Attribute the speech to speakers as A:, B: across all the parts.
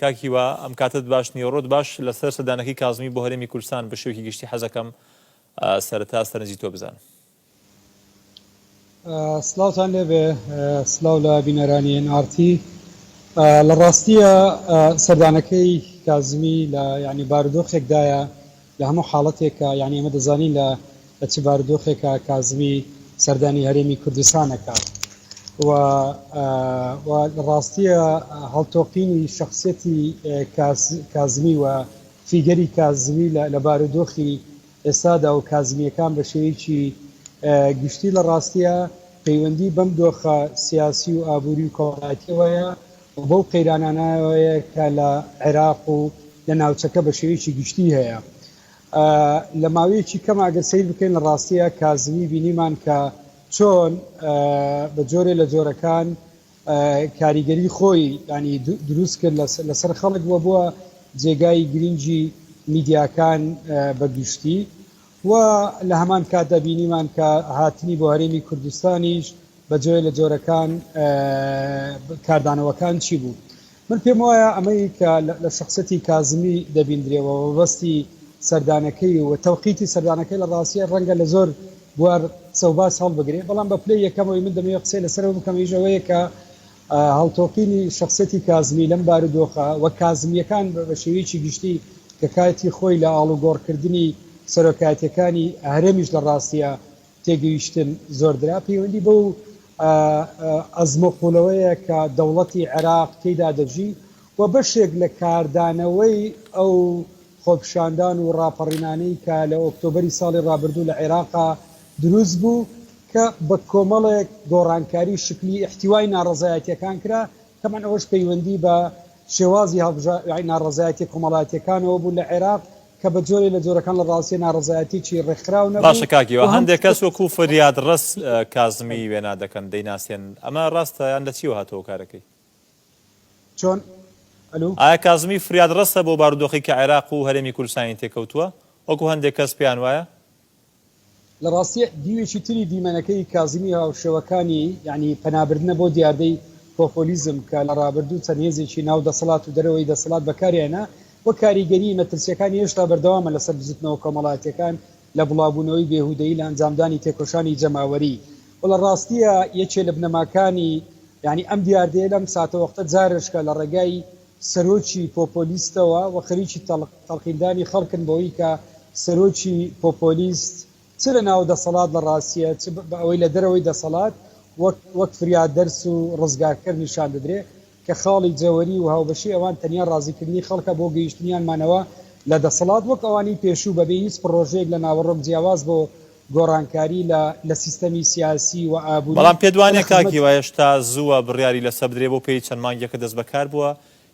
A: کاکیوە ئەم کاتت باش نیوەڕۆت باش لەسەر سەردانەکەی کازمی بۆ هەرێمی کوردستان بە شێوەیەکی گشتی حەزەکەم سەرەتا سەرنجی تۆ بزانم.
B: سلااوتان لێبێ، سلااو لە بینەرانی NRT. لە ڕاستیە سەردانەکەی کازمی لە ینی بارودۆخێکدایە لە هەموو حاڵەتێکە، یعنی ئێمە دەزانین لە چ بارودۆخێکە کازمی سەردانی هەرێمی کوردستانەکە و لە ڕاستیە هەڵتۆقینی شخصیەتی کازمی و فیگەری کازمی لە بارودۆخی ئێستادا و کازمیەکان بە شێوەیەکی گشتی لە ڕاستیە پەیوەندی بەم دۆخە سیاسی و ئابووری و کۆمەڵایەتیەوەیە و بەو قەیرانانەوەیە کە لە عێراق و لە ناوچەکە بە شێوەیەکی گشتی هەیە. لە ماوەیەکی کەم ئەگەر سیر بکەین لە ڕاستیە کازمی بینیمان کە چۆن بە جۆرێ لە جۆرەکان کاریگەری خۆی ینی دروست کرد لەسەر خەڵک بووە جێگای گرنگی میدیاکان بەگشتی و لە هەمان کاتدا بینیمان کە هاتنی بۆ هەرێمی کوردستانیش بە جۆرێ لە جۆرەکان کاردانەوەکان چی بوو. من پێم وایە ئەمەی کە لە شخصەتی کازمی دەبیندرێەوە وەبەستی سەردانەکەی و تەوقیتی سەردانەکەی لە ڕاستیە ڕەنگە لە زۆر بوار سەوباس هەڵبگرێ، بەڵام بە پلەی یەکەمەوەی من دەمەوێت قسەی لەسەرەوە بکەم ئیژەوەیە کە هەڵتۆقینی شخصەتی کازمی لەم بارودۆخە و کازمیەکان بە شێوەیەکی گشتی کە کاتی خۆی لە ئاڵوگۆڕکردنی سەرۆکاتیەکانی هەرێمیش لە ڕاستیە تێگەیشتن زۆردرا پەیوەندی بەو ئەزمەقولەوەیە کە دەوڵەتی عێراق تێیدا دەژی و بەشێک لە کاردانەوەی ئەو خۆپشاندان و ڕاپەڕینانەی کە لە ئۆکتۆبەری ساڵی ڕابردوو لە عێراقا دروست بوو کە بە کۆمەڵێک گۆڕانکاری شکلی احتیوای ناڕەزایەتیەکان کرا کەمان ئەوەش پەیوەندی بە شێوازی ناڕەزایەتی کۆمەڵایەتیەکانەوە بوو لە عێراق کە بە جۆرێ لە جۆرەکان لە ڕاستی ناڕەزایەتیی ڕێکخراو نەبوو.
A: باشە کاکیوە هەندێک کەس وەکو فریاد ڕەس کازمی وێنا دەکەن دەیناسێن، ئەمە ڕاستە یان لە چیوە هاتەوە کارەکەی؟
B: چۆن؟
A: ئایا کازمی فریاد ڕەستە بۆ بارودۆخی کە عێراق و هەرێمی کوردستانی تێکەوتووە وەکو هەندێک کەس پێیان وایە؟
B: لە ڕاستی دیوێکی تری دیمەنەکەی کازمی هاوشێوەکانی ینی پەنابردنە بۆ دیاردەی پۆپۆلیزم کە لە ڕابردوو چەند هێزێکی ناو دەسەڵات و دەرەوەی دەسەڵات بەکارێنە وە کاریگەری مەترسیەکانی هێشتا بەردەوامە لەسەر بزوتنەوە کۆمەڵایەتیەکان لە بڵاوبوونەوەی بێهودەیی لە ئەنجامدانی تێکۆشانی جەماوەری و لە ڕاستیە یەکێ لە بنەماکانی ینی ئەم دیاردەیە لەم ساتەوەختە جارشکە لە ڕێگای سەرۆکی پۆپۆلیستەوە و خەریکی تەڵقیندانی خەڵکن بۆی کە سەرۆکی پۆپۆلیست چ لە ناو دەسەڵات لە ڕاستیە بە ئەوەی لە دەرەوەی دەسەڵات وەک فریاد دەرس و ڕزگارکرد نیشان دەدرێ کە خاڵی جەوەری و هاوبەشی ئەوان تەنیا ڕازیکردنی خەڵکە بۆ گەیشتنیانمانەوە لە دەسەڵات وەک ئەوانی پێشوو بەبێ هیچ پرۆژەیەک لە ناوەڕۆک جیاواز بۆ گۆڕانکاری لە سیستەمی سیاسی و ئابووری.
A: بەڵام پێدوانێت کاکیوە هێشتا زووە بڕیاری لەسەر بدرێ بۆ پێی چەند مانگێکە دەست بەکار بووە،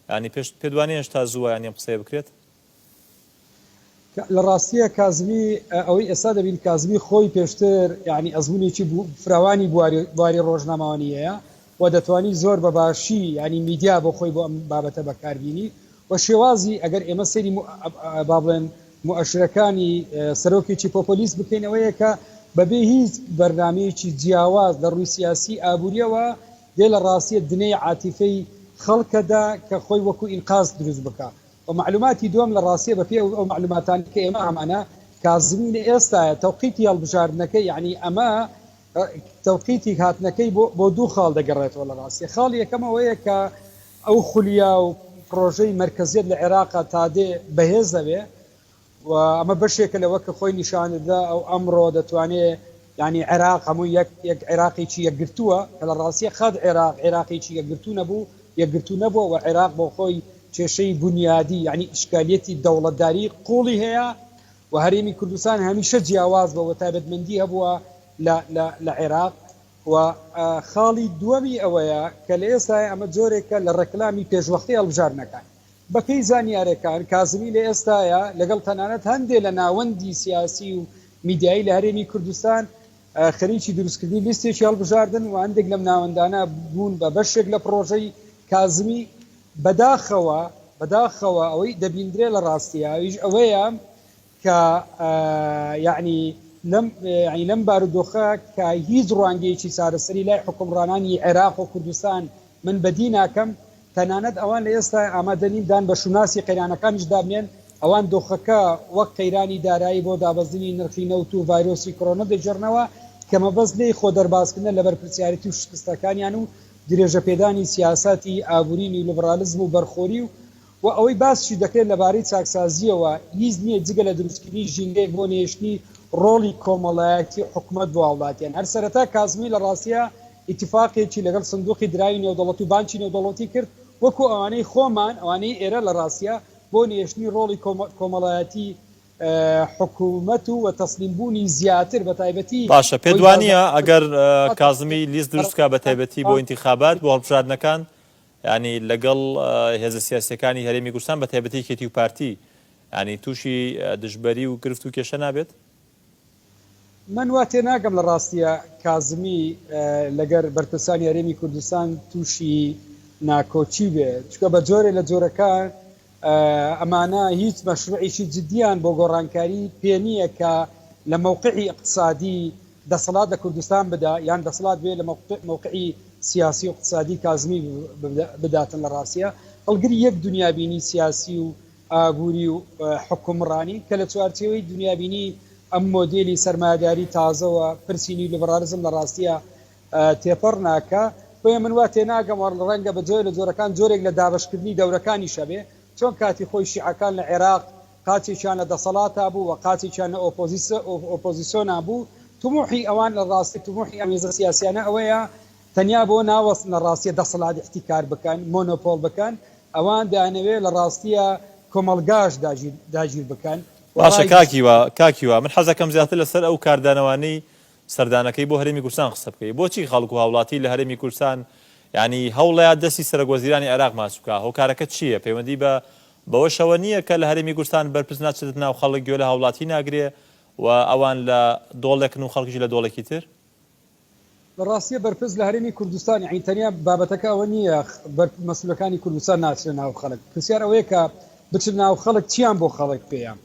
A: ینی پێدوانێت هێشتا زووە یانیم قسەی بکرێت؟
B: لە ڕاستیە کازمی ئەوەی ئێستا دەبین کازمی خۆی پێشتر ینی ئەزمونێکی فراوانی بواری ڕۆژنامەوانیەیە و دەتوانی زۆر بە باشی ینی میدیا بۆ خۆی بۆ ئەم بابەتە بەکاربیینی و شێوازی ئەگەر ئێمە سەری با بڵێن مؤشرەکانی سەرۆکێکی پۆپۆلیست بکەینەوەیە کە بەبێ هیچ بەرنامەیەکی جیاواز لە ڕووی سیاسی ئابوووریەوە دێ لە ڕاستیە دنەی عاتیفەی خەڵکەدا کە خۆی وەکو ئینقاز دروست بکە و معلوماتی دوم لە ڕاستیە بە پێ ئەو معلوماتانی کە ئێمە ئەمانە کازمی لە ئێستاە تەوقیتی هەڵبژاردنەکەی یعنی ئەمە تەوقیتی هاتنەکەی بۆ دوو خاڵ دەگەڕێتەوە لە ڕاستی خاڵ یەکەمەوەیە کە ئەو خولیا و پرۆژەی مرکزیت لە عێراقا تادێ بەهێز دەبێ و ئەمە بەشێکە لەوە کە خۆی نیشاندا ئەو ئەمڕۆ دەتوانێت ینی عێراق هەموو یەک عێراقێکی یەکگرتووە کە لە ڕاستیە خەد عێراقێکی یەکگرتو نەبوو و عێراق بۆ خۆی کێشەی بنیادی ینی ئشکالیەتی دەوڵەتداری قوڵی هەیە و هەرێمی کوردستان هەمیشە جیاواز بەوە تایبەتمەندی هەبووە لە عێراق و خاڵی دووەمی ئەوەیە کە لە ئێستا ئەمە جۆرێکە لە ڕێکلامی پێشوەختی هەڵبژاردنەکان بەپێی زانیاریەکان کازمی لە ئێستاە لەگەڵ تەنانەت هەندێک لە ناوەندی سیاسی و میدیایی لە هەرێمی کوردستان خەریکی دروستکردنی لیستێکی هەڵبژاردن و هەندێک لەم ناوەندانە بوون بە بەشێک لە پرۆژەی کازمی بەداخەوە ئەوەی دەبیندرێ لە ڕاستیاویش ئەوەیە کە یعنی لەم بارودۆخە کە هیچ ڕوانگەیەکی چارەسەری لای حکومڕانانی عێراق و کوردستان من بەدی ناکەم تەنانەت ئەوان لە ئێستا ئامادەنین دان بە شوناسی قەیرانەکانیش دابنێن ئەوان دۆخەکە وەک قەیرانی دارایی بۆ دابەزینی نرخی نەوت و ڤایرۆسی کۆرۆنا دەجێڕنەوە کە مەبەست لێی خۆ دەربازکردن لە بەرپرسیارەتی و شکستەکانیان و درێژە پێدانی سیاسەتی ئابوورینی لیبرالیزم و بەرخۆری و ئەوەی باسشی دەکرێت لەبارەی چاکسازیەوە هیچ نییە جگە لە دروستکردنی ژینگەیەک بۆ نێشتنی ڕۆڵی کۆمەڵایەتی حکوومەت بۆ وڵاتیان هەر سەرەتا کازمی لە ڕاستیە ئیتیفاقێکی لەگەڵ سندوقی دراوی نێودەوڵەتی و بانکی نێودەوڵەتی کرد وەکو ئەوانەی خۆمان ئەوانەی ئێرە لە ڕاستیە بۆ نێشتنی ڕۆڵی کۆمەڵایەتی حکوومەت و تەسلیمبوونی زیاتر بە تایبەتی
A: باشە پێدوانیە ئەگەر کازمی لیست دروستکە بە تایبەتی بۆ ئینتیخابات بۆ هەڵبژاردنەکان ینی لەگەڵ هێزە سیاسیەکانی هەرێمی کوردستان بە تایبەتی کێتی و پارتی ینی تووشی دژبەری و گرفت و کێشە نابێت
B: من وا تێناگەم لە ڕاستیە کازمی لەگەر بەرپرسانی هەرێمی کوردستان تووشی ناکۆچی بێت چکە بە جۆرێ لە جۆرەکان ئەمانە هیچ مەشروعیشی جدیان بۆ گۆڕانکاری پێ نییە کە لە مووقعی اقتصادی دەسەڵات لە کوردستان بدا یان دەسەڵات بێ لە مووقعی سیاسی و اقتصادی کازمی بداتن لە ڕاستیە هەڵگری یەک دنیابینی سیاسی و ئابووری و حکومڕانی کە لە چوارچێوەی دنیابینی ئەم مۆدێلی سەرمایه‌داری تازەوە پرسینی لیبرالیزم لە ڕاستیە تێپەڕ ناکە بۆیە من وا تێناگەم ڕەنگە بە جۆرە لە جۆرەکان جۆرێک لە دابەشکردنی دەورەکانی شەبێ چۆن کاتی خۆی شیعەکان لە عێراق قاچێکیان لە دەسەڵاتا بوو و قاچێکیان لە ئۆپۆزیسیۆنا بوو تموحی ئەوان لە ڕاستی تموحی ئەم هێزە سیاسیانە ئەوەیە تەنیا بۆ ناوەست لە ڕاستیە دەسەڵات احتیکار بکەن مۆنۆپۆل بکەن ئەوان دانەوێت لە ڕاستیە کۆمەڵگاش داگیر بکەن
A: باشە کاکیوە من حەزەکەم زیاتر لەسەر ئەو کاردانەوانەی سەردانەکەی بۆ هەرێمی کوردستان قسە بکەی بۆچی خەڵک و هاوڵاتی لە هەرێمی کوردستان ینی هەوڵەیە دەستی سەرۆکوەزیرانی عێراق ماسووکە هۆکارەکە چییە پەیوەندی بەوەشەوە نییە کە لە هەرێمی کوردستان بەرپرس ناچێت ناو خەڵک گوێ لە هاوڵاتی ناگرێ و ئەوان لە دۆڵێکن و خەڵکیش لە دۆڵێکی تر
B: بەڕاستیە بەرپرس لە هەرێمی کوردستان یعنی تەنیا بابەتەکە ئەوە نییە مەسئولەکانی کوردستان ناچێت ناو خەڵک پرسیار ئەوەیە کە بچن ناو خەڵک چیان بۆ خەڵک پێیان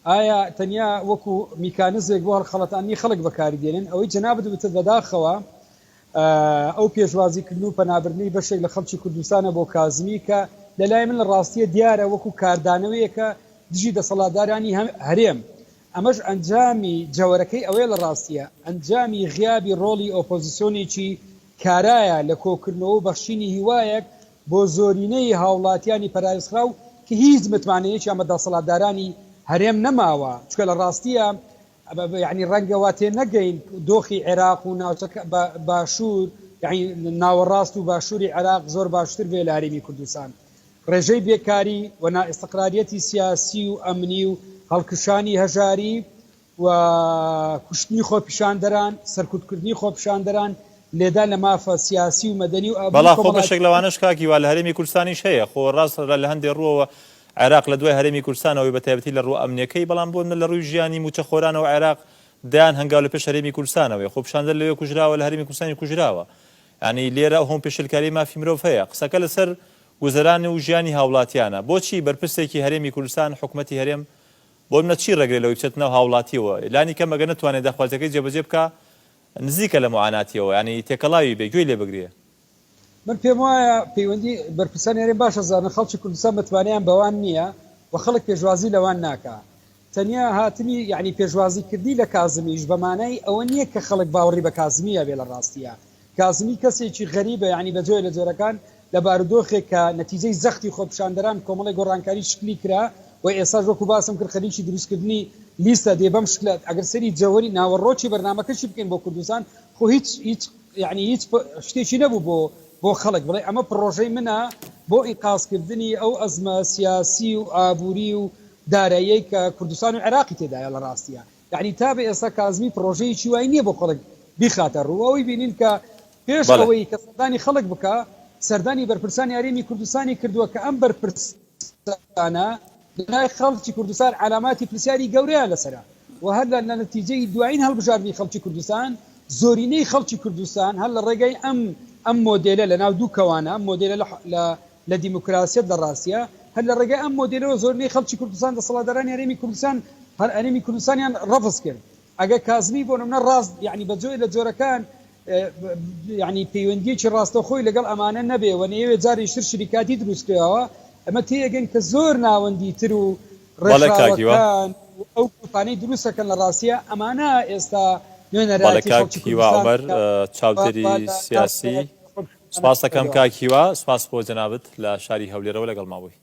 B: ئایا تەنیا وەکو میکانزێک بۆ هەڵخەڵەتانی خەڵک بەکاری دێنن ئەوەی جەنابەت بتە بەداخەوە ئەو پێشوازیکردن و پەنابردنی بەشێک لە خەڵکی کوردستانە بۆ کازمی کە لەلای من لە ڕاستیە دیارە وەکو کاردانەوەیەکە دژی دەسەڵاتدارانی هەرێم ئەمەش ئەنجامی جەوەرەکەی ئەوەیە لە ڕاستیە ئەنجامی غیابی ڕۆڵی ئۆپۆزیسیۆنێکی کارایە لە کۆکردنەوە و بەخشینی هیوایەک بۆ زۆرینەی هاوڵاتیانی پەرایزخراو کە هیچ متمانەیەکی ئەمە دەسەڵاتدارانی هەرێم نەماوە چکە لە ڕاستیە یعنی ڕەنگەوا تێ نەگەین دۆخی عێراق و ناوچەکە باشوور یعنی ناوەڕاست و باشووری عێراق زۆر باشتر بێ لە هەرێمی کوردستان ڕێژەی بێکاری و نائستقراریەتی سیاسی و ئەمنی و هەڵکشانی هەژاری و کوشتنی خۆپیشاندەران سەرکوتکردنی خۆپیشاندەران لێدا لە مافە سیاسی و مەدەنی و
A: بەڵا خۆ بەشێک لەوانەش کاکیوا لە هەرێمی کوردستانیش هەیە خۆ ڕاست لە هەندێک ڕووەوە عێراق لە دوای هەرێمی کوردستانەوەی بە تایبەتی لە ڕوو ئەمنیەکەی بەڵام بۆ لە ڕووی ژیانی موچەخۆرانەوە عێراق دایان هەنگاو لە پێش هەرێمی کوردستانەوەی خۆ پیشاندەر لەوێ کوژراوە لە هەرێمی کوردستانی کوژراوە ینی لێرە هۆم پێشلکاری مافی مرۆڤ هەیە قسەکە لەسەر گوزەرانی و ژیانی هاوڵاتیانە بۆچی بەرپرسێکی هەرێمی کوردستان حکوومەتی هەرێم بۆ منە چی ڕێگرێت لەوەی بچێت ناو هاوڵاتیەوە لانی کە مەگە نتوانێت داخوازەکەی جێبەجێ بکە نزیکە لە معاناتیەوە ینی تێکەڵاوی بێ گوێی لێ بگرێ
B: من پێم وایە پەیوەندی بەرپرسانی هەرێم باشە زانە خەڵکی کوردستان متوانیان بەوان نییە و خەڵک پێشوازی لەوان ناکە تەنیا هاتنی یعنی پێشوازیکردی لە کازمیش بەمانای ئەوە نییە کە خەڵک باوەڕی بە کازمیە بێ لە ڕاستیە کازمی کەسێکی غەریبە یعنی بەجۆی لە جۆرەکان لە بارودۆخێک کە نەتیجەی زەختی خۆپیشاندەران کۆمەڵی گۆڕانکاری شکلی کرا و ئێستا وەکو باسم کرد خەریکی دروستکردنی لیستە دێ بەم شکلت ئەگەر سەری جەوەری ناوەڕۆکی بەرنامەکەشی بکەین بۆ کوردستان خۆ هیچ یعنی هیچ شتێکی نەبوو بۆ خەڵک بڵێ ئەمە پرۆژەی منە بۆ ئیقازکردنی ئەو ئەزمە سیاسی و ئابووری و دارایی کە کوردستان و عێراقی تێدایە لە ڕاستیە یعنی تا بە ئێستا کازمی پرۆژەیەکی وای نییە بۆ خەڵک بیخاتە ڕووەوەی بینین کە پێش ئەوەی کە سەردانی خەڵک بکە سەردانی بەرپرسانی هەرێمی کوردستانی کردووە کە ئەم بەرپرسانە لای خەڵکی کوردستان علاماتی پرسیاری گەورەیان لەسەرە و هەر لە نەتیجەی دوایین هەڵبژاردنی خەڵکی کوردستان زۆرینەی خەڵکی کوردستان هەر لە ڕێگەی ئەم مۆدێلە لە ناو دوو کەوانە مۆدێلە لە دیموکراسیەت لە ڕاستیە هەر لە ڕێگەی ئەم مۆدێلەوە زۆرینەی خەڵکی کوردستان دەسەڵاتدارانی هەرێمی کوردستان هەر هەرێمی کوردستانیان ڕەفز کرد ئەگە کازمی بۆ نمونە ڕاست یعنی بەجۆی لە جۆرەکان ینی پەیوەندیەکی ڕاستەخۆی لەگەڵ ئەمانە نەبێ و نەیەوێت جارێشتر شریکاتی دروستکراوە ئەمە تێگەن کە زۆر ناوەندی تر و ڕێژاوەکان ئەو کوپانەی دروستەکەن لە ڕاستیە ئەمانە ئێستا
A: نوێنەراتی کاکیوا عومەر چاودێری سیاسی سپاس دەکەم کاکیوا سپاس بۆ جەنابەت لە شاری هەولێرەوە لەگەڵ مابووی